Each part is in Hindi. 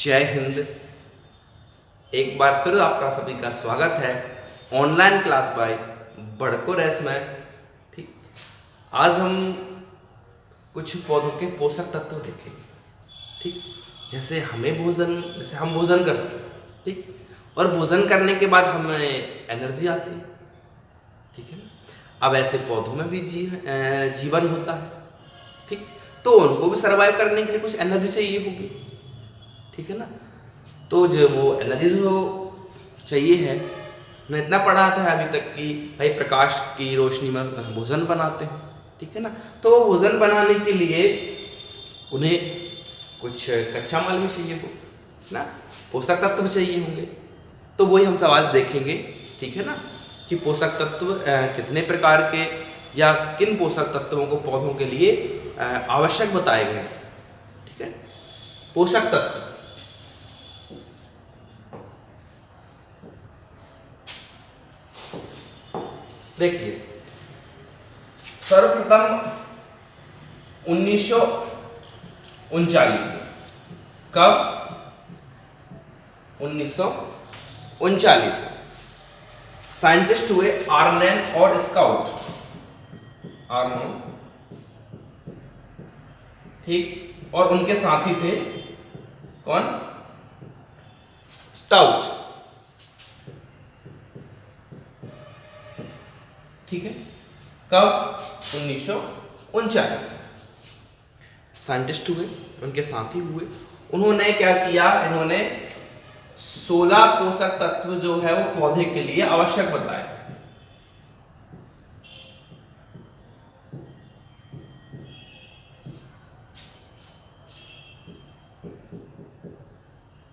जय हिंद। एक बार फिर आपका सभी का स्वागत है ऑनलाइन क्लास बाय बड़को रेस में। ठीक, आज हम कुछ पौधों के पोषक तत्व देखेंगे। ठीक, जैसे हम भोजन करते हैं। ठीक, और भोजन करने के बाद हमें एनर्जी आती है। ठीक है ना। अब ऐसे पौधों में भी जीवन होता है। ठीक, तो उनको भी सर्वाइव करने के लिए कुछ एनर्जी चाहिए होगी। ठीक है ना। तो जो वो एनर्जी जो चाहिए है, मैंने इतना पढ़ा था अभी तक कि भाई प्रकाश की रोशनी में भोजन बनाते हैं। ठीक है ना। तो भोजन बनाने के लिए उन्हें कुछ कच्चा माल भी चाहिए हो ना, पोषक तत्व भी चाहिए होंगे। तो वही हम सब आज देखेंगे। ठीक है ना, कि पोषक तत्व कितने प्रकार के या किन पोषक तत्वों को पौधों के लिए आवश्यक बताए गए। ठीक है, पोषक तत्व देखिए, सर्वप्रथम 1939 कब 1939 साइंटिस्ट हुए आर्नन और स्काउट। आर्नन, ठीक, और उनके साथी थे कौन? स्टाउट। ठीक है, कब 1939 साइंटिस्ट हुए, उनके साथी हुए। उन्होंने क्या किया, इन्होंने 16 पोषक तत्व जो है वो पौधे के लिए आवश्यक बताए।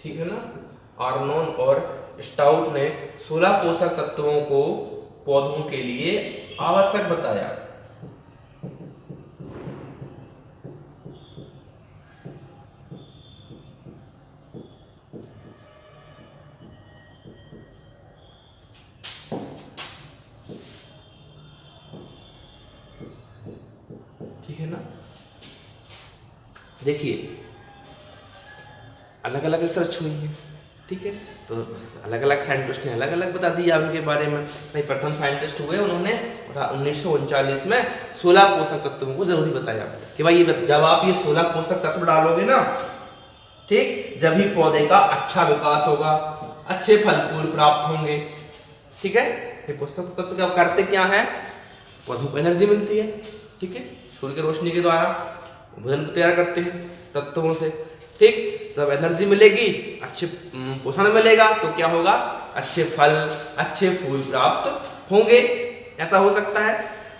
ठीक है ना। आर्नोन और स्टाउट ने 16 पोषक तत्वों को पौधों के लिए आवश्यक बताया। ठीक है ना। देखिए, अलग अलग रिसर्च हुई है। ठीक है, तो अलग अलग साइंटिस्ट ने अलग अलग बता दिया उनके बारे में। भाई प्रथम साइंटिस्ट हुए, उन्होंने 1939 में 16 पोषक तत्वों को जरूरी बताया कि भाई जब आप ये 16 पोषक तत्व डालोगे ना, ठीक, जब ही पौधे का अच्छा विकास होगा, अच्छे फल फूल प्राप्त होंगे। ठीक है, ये पोषक तत्व क्या करते क्या है? पौधों को एनर्जी मिलती है। ठीक है, सूर्य की रोशनी के द्वारा भोजन तैयार करते हैं तत्वों से। ठीक, सब एनर्जी मिलेगी, अच्छे पोषण मिलेगा, तो क्या होगा? अच्छे फल, अच्छे फूल प्राप्त होंगे। ऐसा हो सकता है?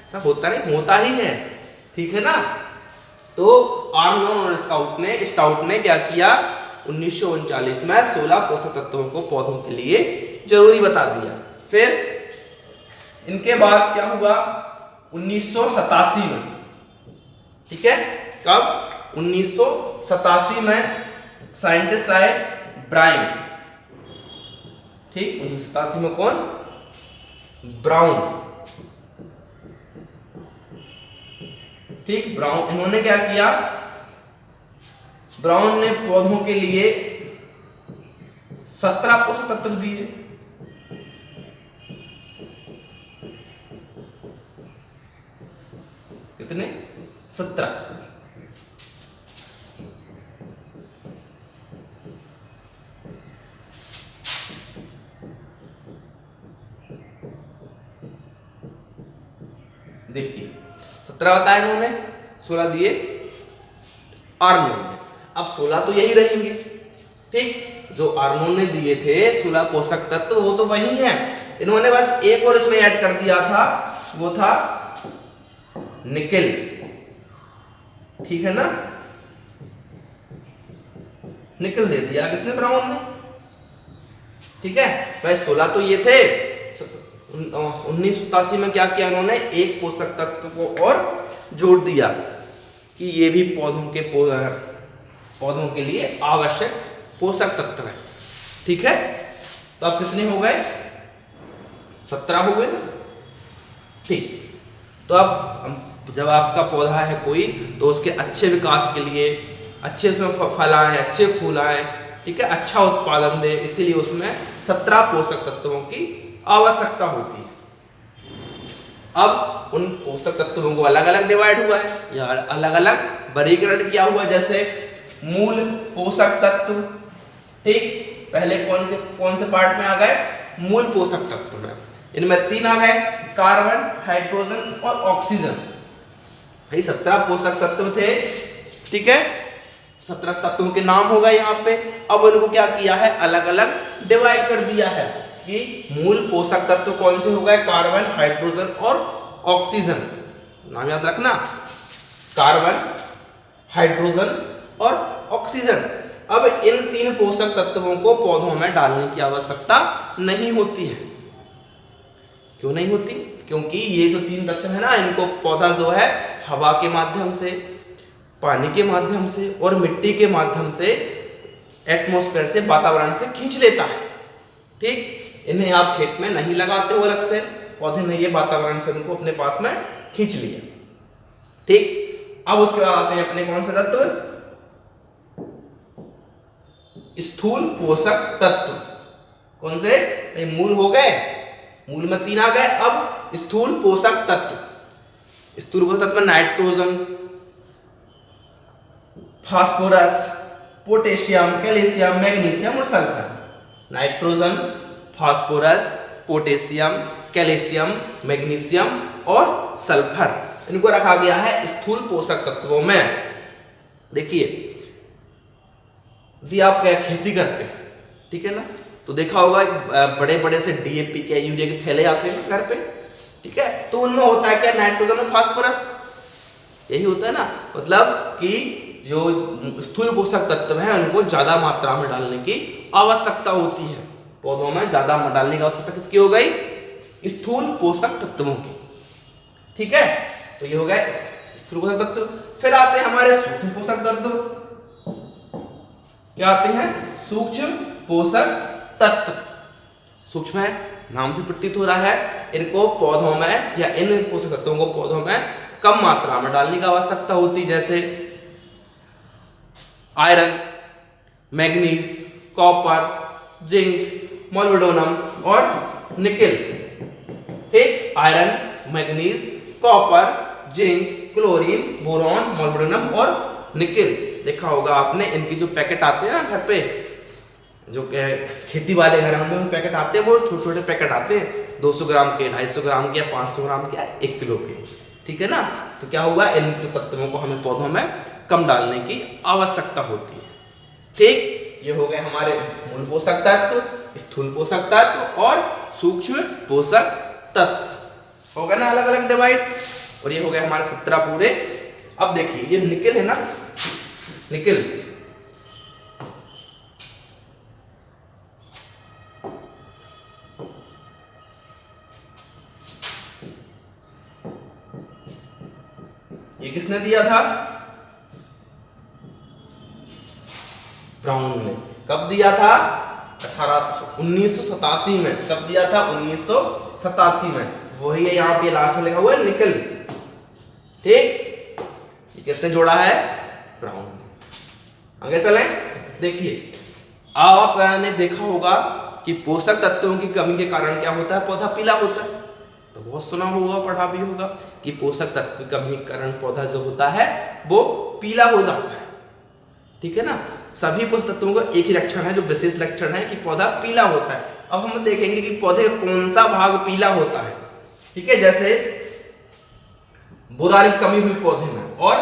ऐसा होता नहीं, होता ही है। ठीक है ना। तो आर्नोन और स्टाउट ने क्या किया? 1939 में 16 पोषक तत्वों को पौधों के लिए जरूरी बता दिया। फिर इनके बाद क्या हुआ? 1987 में। ठीक है, कब? 1987 में साइंटिस्ट आए ब्राउन। ठीक, 1987 में कौन? ब्राउन। ठीक, ब्राउन, इन्होंने क्या किया? ब्राउन ने पौधों के लिए 17 पोषक तत्व दिए। कितने? 17। देखिए, 17 बताए इन्होंने, 16 दिए आर्नोन ने। अब 16 तो यही रहेंगे। ठीक, जो आर्नोन ने दिए थे 16 पोषक तत्व, वो तो वही है। इन्होंने बस एक और इसमें ऐड कर दिया था, वो था निकेल। ठीक है ना, निकेल दे दिया किसने? ब्राउन ने। ठीक है, भाई 16 तो ये थे। 1987 में क्या किया उन्होंने? एक पोषक तत्व को और जोड़ दिया कि ये भी पौधों के लिए आवश्यक पोषक तत्व है। ठीक है, तो अब कितने हो गए? 17 हो गए ना। ठीक, तो अब जब आपका पौधा है कोई, तो उसके अच्छे विकास के लिए, अच्छे उसमें फल आए, अच्छे फूल आए, ठीक है, अच्छा उत्पादन दे, इसीलिए उसमें 17 पोषक तत्वों की आवश्यकता होती है। अब उन पोषक तत्वों को अलग अलग डिवाइड हुआ है या अलग अलग वर्गीकरण किया हुआ है, जैसे मूल पोषक तत्व, ठीक, पहले कौन से पार्ट में आ गए, मूल पोषक तत्व में, इनमें 3 आ गए, कार्बन, हाइड्रोजन और ऑक्सीजन। भाई 17 पोषक तत्व थे, ठीक है, 17 तत्वों के नाम होगा यहाँ पे। अब उनको क्या किया है, अलग अलग डिवाइड कर दिया है कि मूल पोषक तत्व कौन से हो गए, कार्बन, हाइड्रोजन और ऑक्सीजन। नाम याद रखना, कार्बन, हाइड्रोजन और ऑक्सीजन। अब इन 3 पोषक तत्वों को पौधों में डालने की आवश्यकता नहीं होती है। क्यों नहीं होती? क्योंकि ये जो 3 तत्व है ना, इनको पौधा जो है हवा के माध्यम से, पानी के माध्यम से और मिट्टी के माध्यम से, एटमॉस्फेयर से, वातावरण से खींच लेता है, ठीक। इन्हें आप खेत में नहीं लगाते हो अलग से, पौधे ने ये वातावरण से उनको अपने पास में खींच लिया, ठीक। अब उसके बाद आते हैं अपने कौन से तत्व, स्थूल पोषक तत्व। कौन से? मूल हो गए, मूल में 3 आ गए। अब स्थूल पोषक तत्व, स्थूल पोषक तत्व में nitrogen, phosphorus, potassium, calcium, magnesium और sulphur. Nitrogen, phosphorus, potassium, calcium, magnesium और सल्फर, इनको रखा गया है स्थूल पोषक तत्वों में। देखिए, यदि आप क्या खेती करते हैं, ठीक है ना, तो देखा होगा बड़े बड़े से डीएपी के, यूरिया के थैले आते हैं घर पे, ठीक है, तो उनमें होता है क्या, नाइट्रोजन और फास्फोरस, यही होता है ना। मतलब कि जो स्थूल पोषक तत्व हैं उनको ज्यादा मात्रा में डालने की आवश्यकता होती है, पौधों में ज्यादा डालने की आवश्यकता किसकी हो गई, स्थूल पोषक तत्वों की, ठीक है। तो ये हो गए स्थूल पोषक तत्व। फिर आते हैं हमारे सूक्ष्म पोषक तत्व। क्या आते हैं? सूक्ष्म पोषक तत्व। सूक्ष्म है, नाम से प्रतीत हो रहा है, इनको पौधों में या इन पोषक तत्वों को पौधों में कम मात्रा में डालने की आवश्यकता होती है, जैसे iron, manganese, copper, zinc, molybdenum और निकेल, ठीक। Iron, manganese, copper, zinc, chlorine, boron, molybdenum और निकेल। देखा होगा आपने, इनकी जो पैकेट आते हैं ना घर पे, जो खेती वाले घर में पैकेट आते हैं, वो छोटे छोटे पैकेट आते हैं, 200 ग्राम के, 250 ग्राम के, 500 ग्राम के, 1 किलो के, ठीक है ना। तो क्या हुआ, इन तत्वों को हमें पौधों में कम डालने की आवश्यकता होती है, ठीक। ये हो गए हमारे मूल पोषक तत्व, स्थूल पोषक तत्व और सूक्ष्म पोषक तत्व, हो गए ना अलग अलग डिवाइड। और ये हो गए हमारे 17 पूरे। अब देखिए, ये निकेल है ना, निकेल, ये किसने दिया था, ब्राउन ने। कब दिया था? 1987 में। कब दिया था? 1987 में। वही है यहाँ पे लास्ट में लिखा हुआ है निकल, ठीक। ये किसने जोड़ा है? ब्राउन ने। आगे चलें, देखिए आपने देखा होगा कि पोषक तत्वों की कमी के कारण क्या होता है, पौधा पीला होता है। तो बहुत सुना होगा, पढ़ा भी होगा कि पोषक तत्व की कमी के कारण पौधा जो होता है वो पीला हो जाता है, ठीक है ना। सभी पोषक तत्वों का एक ही लक्षण है, जो विशेष लक्षण है कि पौधा पीला होता है। अब हम देखेंगे कि पौधे का कौन सा भाग पीला होता है, ठीक है। जैसे बोरान की कमी हुई पौधे में और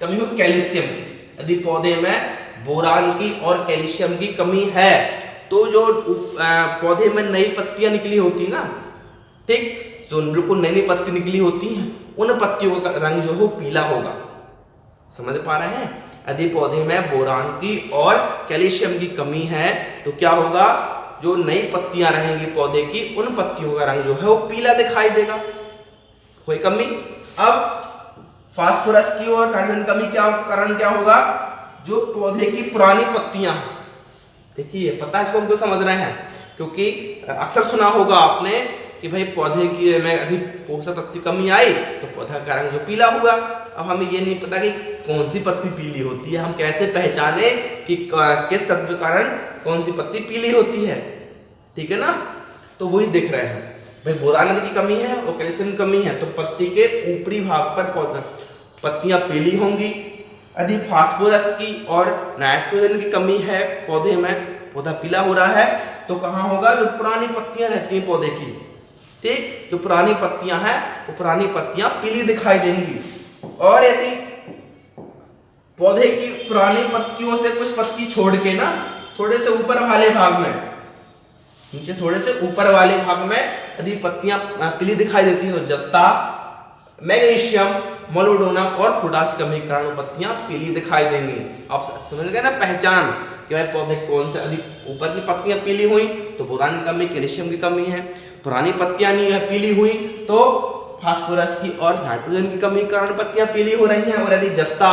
कमी हुई कैल्शियम की। यदि पौधे में बोरान की और कैल्शियम की कमी है तो जो पौधे में नई पत्तियां निकली होती ना, ठीक, जो बिल्कुल नई नई पत्ती निकली होती हैं, उन पत्तियों का रंग जो है पीला होगा। समझ पा रहे हैं? यदि पौधे में बोरान की और कैल्शियम की कमी है तो क्या होगा, जो नई पत्तियां रहेंगी पौधे की, उन पत्तियों का रंग जो है वो पीला दिखाई देगा, कोई कमी। अब फास्फोरस की और नाइट्रोजन कमी क्या कारण क्या होगा, जो पौधे की पुरानी पत्तियां, देखिए पता है इसको हम क्यों समझ रहे हैं, क्योंकि अक्सर सुना होगा आपने कि भाई पौधे की में अधिक पोषक तत्व की कमी आई तो पौधा का रंग जो पीला हुआ। अब हमें ये नहीं पता कि कौन सी पत्ती पीली होती है, हम कैसे पहचाने कि किस तत्व के कारण कौन सी पत्ती पीली होती है, ठीक है ना। तो वही देख रहे हैं भाई, बोरान की कमी है और कैल्शियम की कमी है तो पत्ती के ऊपरी भाग पर पत्तियां पीली होंगी। यदि फास्फोरस की और नाइट्रोजन की कमी है पौधे में, पौधा पीला हो रहा है, तो कहाँ होगा, जो पुरानी पत्तियां रहती हैं पौधे की, ठीक, जो पुरानी पत्तियां हैं वो पुरानी पत्तियां पीली दिखाई देंगी। और यदि पौधे की पुरानी पत्तियों से कुछ पत्ती छोड़ के ना थोड़े से ऊपर वाले भाग में, नीचे थोड़े से ऊपर वाले भाग में यदि पत्तियां पीली दिखाई देती हैं तो जस्ता, मैग्नीशियम, मोलिब्डेनम और पोटाश कमी के कारण पत्तियां पीली दिखाई देंगी। आप समझ गए ना पहचान कि भाई पौधे कौन से, यदि ऊपर की पत्तियां पीली हुई तो बोरान की कमी, कैल्शियम की कमी है। पुरानी पत्तियां नहीं है पीली हुई तो फास्फोरस की और नाइट्रोजन की कमी के कारण पत्तियां पीली हो रही हैं। और यदि जस्ता,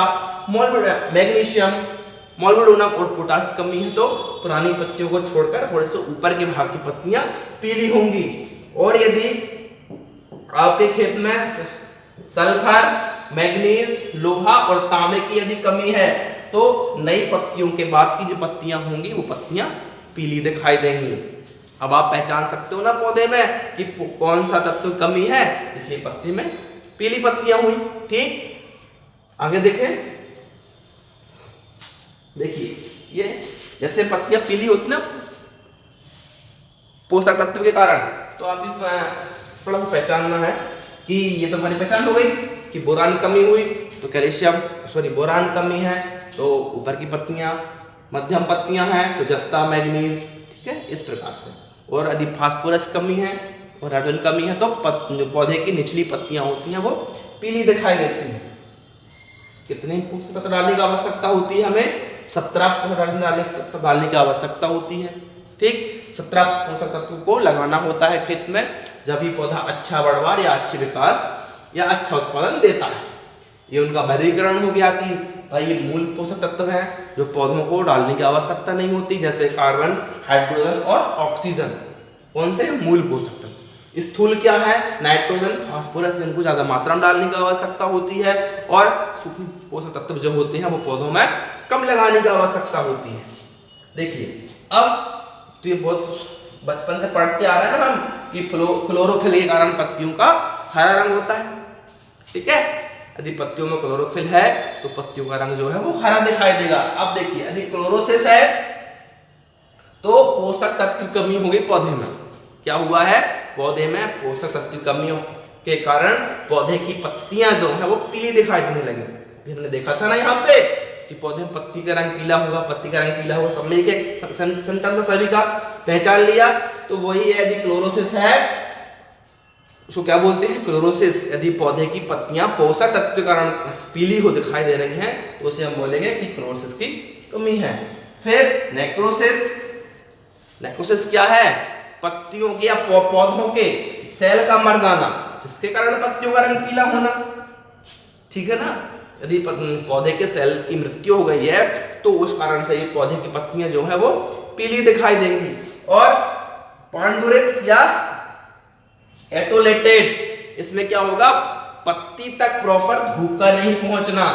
मैग्नीशियम, मोलिब्डेनम और पोटाश कमी है तो पुरानी पत्तियों को छोड़कर थोड़े से ऊपर के भाग की पत्तियां पीली होंगी। और यदि आपके खेत में सल्फर, मैग्नीज, लोहा और तांबे की यदि कमी है तो नई पत्तियों के बाद की जो पत्तियां होंगी वो पत्तियां पीली दिखाई देंगी। अब आप पहचान सकते हो ना पौधे में कि कौन सा तत्व की कमी है, इसलिए पत्ती में पीली पत्तियां हुई, ठीक। आगे देखें, देखिए ये जैसे पत्तियां पीली होती ना पोषक तत्व के कारण, तो आप थोड़ा सा पहचानना है कि ये तो हमारी पहचान हो गई कि बोरान कमी हुई तो बोरान कमी है तो ऊपर की पत्तियां, मध्यम पत्तियां हैं तो जस्ता, मैग्नीज, ठीक है, इस प्रकार से। और यदि फास्फोरस कमी है और नाइट्रोजन कमी है तो जो पौधे की निचली पत्तियां होती हैं वो पीली दिखाई देती हैं। कितने पोषक तत्व डालने की आवश्यकता होती है हमें, 17 पोषक तत्व डालने की आवश्यकता होती है, ठीक। 17 पोषक तत्व को लगाना होता है खेत में, जब भी पौधा अच्छा बढ़वार या अच्छे विकास या अच्छा उत्पादन देता है। ये उनका वर्गीकरण हो गया कि भाई ये मूल पोषक तत्व है जो पौधों को डालने की आवश्यकता नहीं होती, जैसे कार्बन, हाइड्रोजन और ऑक्सीजन, कौन से मूल पोषक तत्व। स्थूल क्या है, नाइट्रोजन, फास्फोरस, इनको ज्यादा मात्रा में डालने की आवश्यकता होती है। और सूक्ष्म पोषक तत्व जो होते हैं वो पौधों में कम लगाने की आवश्यकता होती है। देखिए अब तो ये बहुत बचपन से पढ़ते आ रहे हैं ना हम कि क्लोरोफिल के कारण पत्तियों का हरा रंग होता है, ठीक है। यदि पत्तियों में क्लोरोफिल है तो पत्तियों का रंग जो है वो हरा दिखाई देगा। अब देखिए यदि क्लोरोसिस है तो पोषक तत्व की कमी होगी पौधे में। क्या हुआ है, पौधे में पोषक तत्व की कमियों के कारण पौधे की पत्तियां जो है वो पीली दिखाई देने लगी। हमने देखा था ना यहाँ पे कि पौधे में पत्ती का रंग पीला होगा, पत्ती का रंग पीला होगा, सब मिलके सेंटेंस सभी का पहचान लिया। तो वही है, यदि क्लोरोसिस है उसको क्या बोलते हैं, क्लोरोसिस। यदि पौधे की पत्तियां पोषक तत्व के कारण पीली हो दिखाई दे रही हैं तो उसे हम बोलेंगे कि क्लोरोसिस की कमी है। फिर नेक्रोसिस। नेक्रोसिस क्या है, पत्तियों के या पौधों के सेल का मर जाना जिसके कारण पत्तियों का रंग पीला होना, ठीक है ना। यदि पौधे के सेल की मृत्यु हो गई है तो उस कारण से ये पौधे की पत्तियां जो है वो पीली दिखाई देंगी। और पांडुरित या एटोलेटेड, इसमें क्या होगा, पत्ती तक प्रॉपर धूप का नहीं पहुंचना,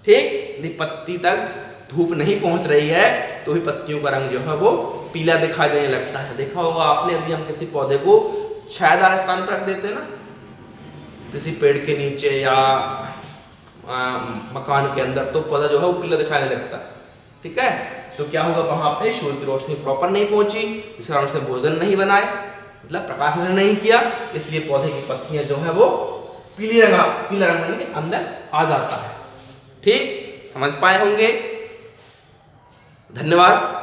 ठीक। यदि पत्ती तक धूप नहीं पहुंच रही है तो भी पत्तियों का रंग जो है वो पीला दिखाई देने लगता है। देखा होगा आपने, यदि हम किसी पौधे को छायादार स्थान पर रख देते हैं ना, किसी पेड़ के नीचे या मकान के अंदर, तो पौधा जो है वो पीला दिखाने लगता है, ठीक है। तो क्या होगा, वहां पे सूर्य की रोशनी प्रॉपर नहीं पहुंची, इस कारण से भोजन नहीं बनाए, मतलब प्रकाश नहीं किया, इसलिए पौधे की पत्तियां जो है वो पीला रंग के अंदर आ जाता है, ठीक। समझ पाए होंगे, धन्यवाद।